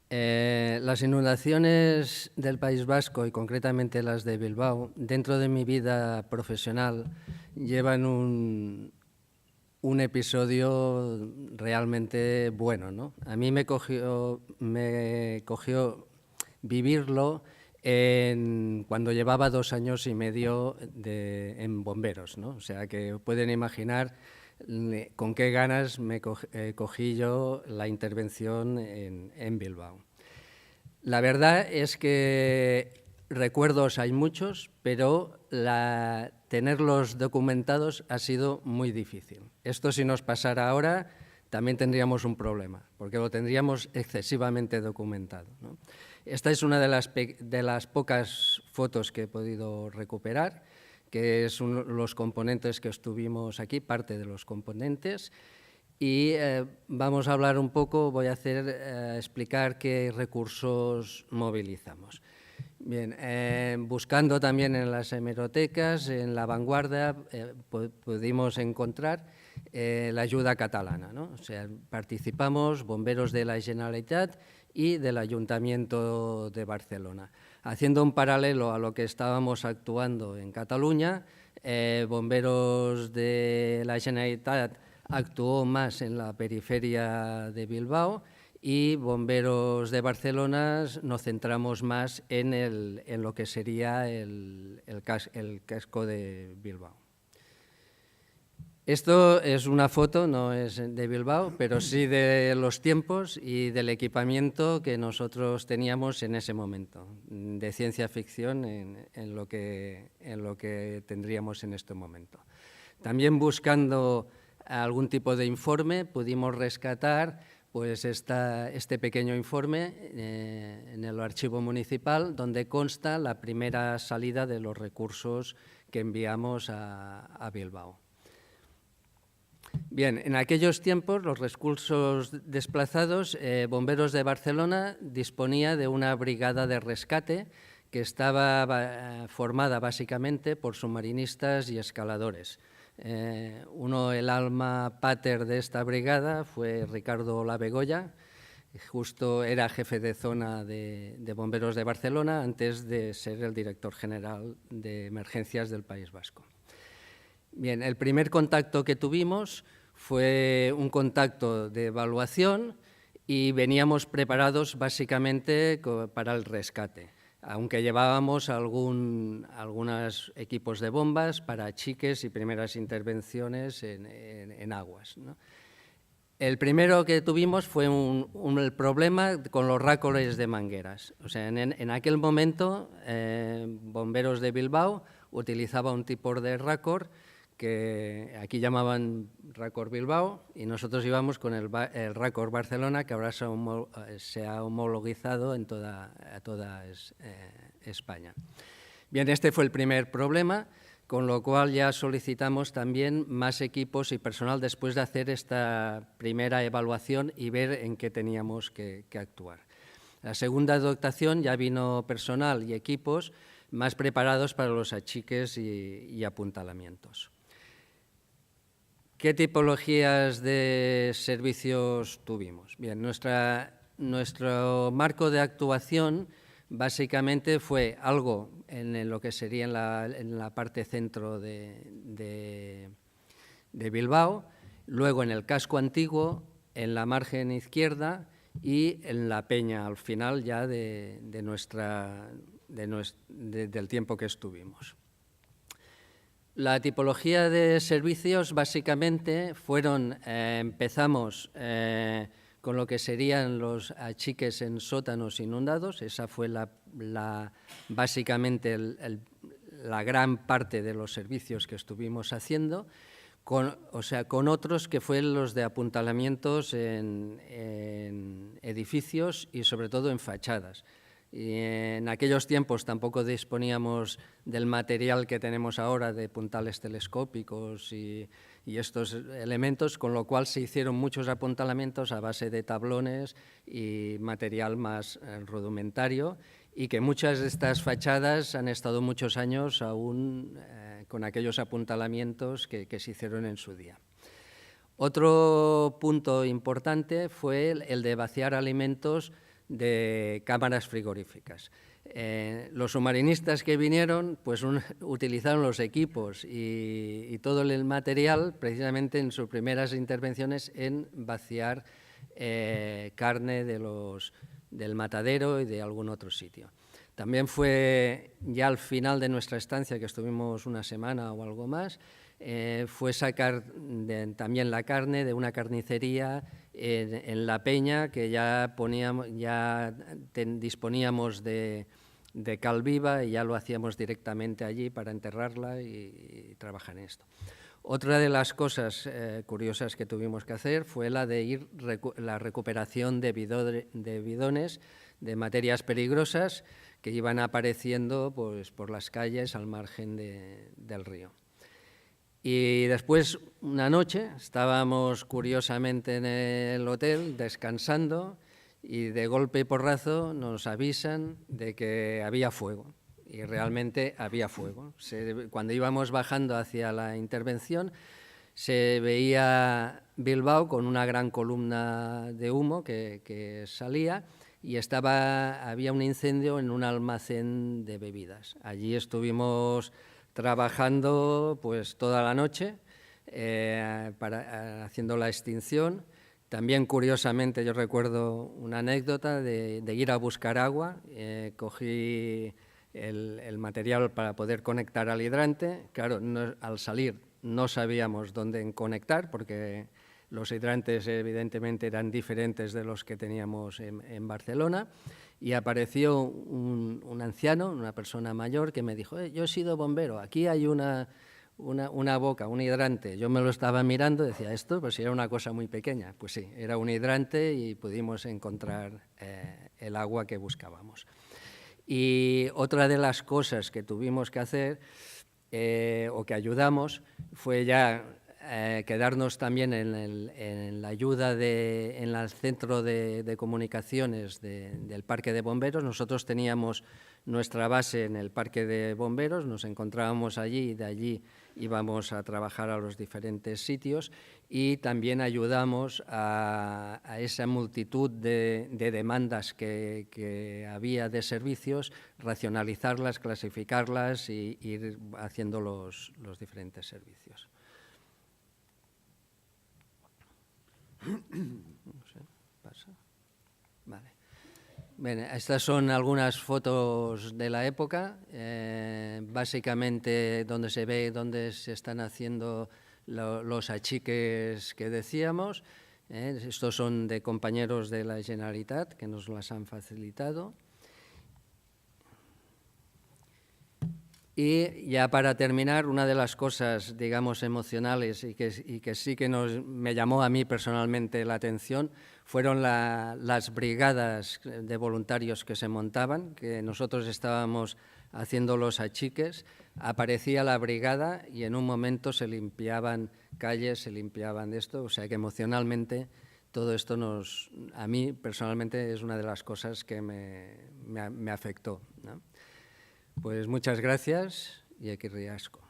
Las inundaciones del País Vasco y concretamente las de Bilbao, dentro de mi vida profesional, llevan un episodio realmente bueno, ¿no? A mí me cogió vivirlo cuando llevaba 2 años y medio en bomberos, ¿no? O sea que pueden imaginar con qué ganas cogí yo la intervención en Bilbao. La verdad es que recuerdos hay muchos, pero tenerlos documentados ha sido muy difícil. Esto, si nos pasara ahora, también tendríamos un problema, porque lo tendríamos excesivamente documentado, ¿no? Esta es una de las pocas fotos que he podido recuperar, que son los componentes que estuvimos aquí, parte de los componentes. Y vamos a hablar un poco, voy a explicar qué recursos movilizamos. Bien, buscando también en las hemerotecas, en La Vanguardia, pudimos encontrar la ayuda catalana, ¿no? O sea, participamos bomberos de la Generalitat y del Ayuntamiento de Barcelona. Haciendo un paralelo a lo que estábamos actuando en Cataluña, bomberos de la Generalitat actuó más en la periferia de Bilbao y bomberos de Barcelona nos centramos más en lo que sería el casco de Bilbao. Esto es una foto, no es de Bilbao, pero sí de los tiempos y del equipamiento que nosotros teníamos en ese momento, de ciencia ficción en lo que tendríamos en este momento. También buscando algún tipo de informe pudimos rescatar pues este pequeño informe en el archivo municipal donde consta la primera salida de los recursos que enviamos a Bilbao. Bien, en aquellos tiempos, los recursos desplazados, Bomberos de Barcelona disponía de una brigada de rescate que estaba formada básicamente por submarinistas y escaladores. El alma pater de esta brigada fue Ricardo Labegoya, justo era jefe de zona de Bomberos de Barcelona antes de ser el director general de emergencias del País Vasco. Bien, el primer contacto que tuvimos fue un contacto de evaluación y veníamos preparados básicamente para el rescate, aunque llevábamos algunos equipos de bombas para chiques y primeras intervenciones en aguas, ¿no? El primero que tuvimos fue el problema con los rácoles de mangueras. O sea, en aquel momento, Bomberos de Bilbao utilizaba un tipo de rácor que aquí llamaban Racor Bilbao y nosotros íbamos con el Racor Barcelona, que ahora se ha homologizado en toda España. Bien, este fue el primer problema, con lo cual ya solicitamos también más equipos y personal después de hacer esta primera evaluación y ver en qué teníamos que actuar. La segunda dotación ya vino personal y equipos más preparados para los achiques y apuntalamientos. ¿Qué tipologías de servicios tuvimos? Bien, nuestro marco de actuación básicamente fue algo en lo que sería en la parte centro de Bilbao, luego en el casco antiguo, en la margen izquierda y en la peña, al final ya del tiempo que estuvimos. La tipología de servicios básicamente empezamos con lo que serían los achiques en sótanos inundados. Esa fue básicamente la gran parte de los servicios que estuvimos haciendo, con otros que fueron los de apuntalamientos en edificios y sobre todo en fachadas. Y en aquellos tiempos tampoco disponíamos del material que tenemos ahora de puntales telescópicos y estos elementos, con lo cual se hicieron muchos apuntalamientos a base de tablones y material más rudimentario, y que muchas de estas fachadas han estado muchos años aún con aquellos apuntalamientos que se hicieron en su día. Otro punto importante fue el de vaciar alimentos de cámaras frigoríficas. Los submarinistas que vinieron pues utilizaron los equipos y todo el material precisamente en sus primeras intervenciones en vaciar carne del matadero y de algún otro sitio. También fue ya al final de nuestra estancia, que estuvimos una semana o algo más, fue sacar también la carne de una carnicería en La Peña, que ya disponíamos de cal viva y ya lo hacíamos directamente allí para enterrarla y trabajar en esto. Otra de las cosas curiosas que tuvimos que hacer fue la de la recuperación de bidones de materias peligrosas que iban apareciendo pues, por las calles al margen del río. Y después, una noche, estábamos curiosamente en el hotel descansando y de golpe y porrazo nos avisan de que había fuego. Y realmente había fuego. Cuando íbamos bajando hacia la intervención, se veía Bilbao con una gran columna de humo que salía y había un incendio en un almacén de bebidas. Allí estuvimos trabajando pues toda la noche haciendo la extinción. También, curiosamente, yo recuerdo una anécdota de ir a buscar agua. Cogí el material para poder conectar al hidrante. Claro, al salir no sabíamos dónde conectar porque los hidrantes evidentemente eran diferentes de los que teníamos en Barcelona, y apareció un anciano, una persona mayor, que me dijo: yo he sido bombero, aquí hay una boca, un hidrante. Yo me lo estaba mirando y decía, esto pues era una cosa muy pequeña. Pues sí, era un hidrante y pudimos encontrar el agua que buscábamos. Y otra de las cosas que tuvimos que hacer o que ayudamos fue ya quedarnos también en la ayuda en el centro de comunicaciones del Parque de Bomberos. Nosotros teníamos nuestra base en el Parque de Bomberos, nos encontrábamos allí y de allí íbamos a trabajar a los diferentes sitios, y también ayudamos a esa multitud de demandas que había de servicios, racionalizarlas, clasificarlas y ir haciendo los diferentes servicios. No sé, pasa. Vale. Bien, estas son algunas fotos de la época, básicamente donde se ve dónde se están haciendo los achiques que decíamos. Estos son de compañeros de la Generalitat que nos las han facilitado. Y ya para terminar, una de las cosas, digamos, emocionales y que sí que me llamó a mí personalmente la atención fueron las brigadas de voluntarios que se montaban, que nosotros estábamos haciendo los achiques, aparecía la brigada y en un momento se limpiaban calles, se limpiaban de esto, o sea que emocionalmente todo esto a mí personalmente es una de las cosas que me afectó, ¿no? Pues muchas gracias y aquí riasco.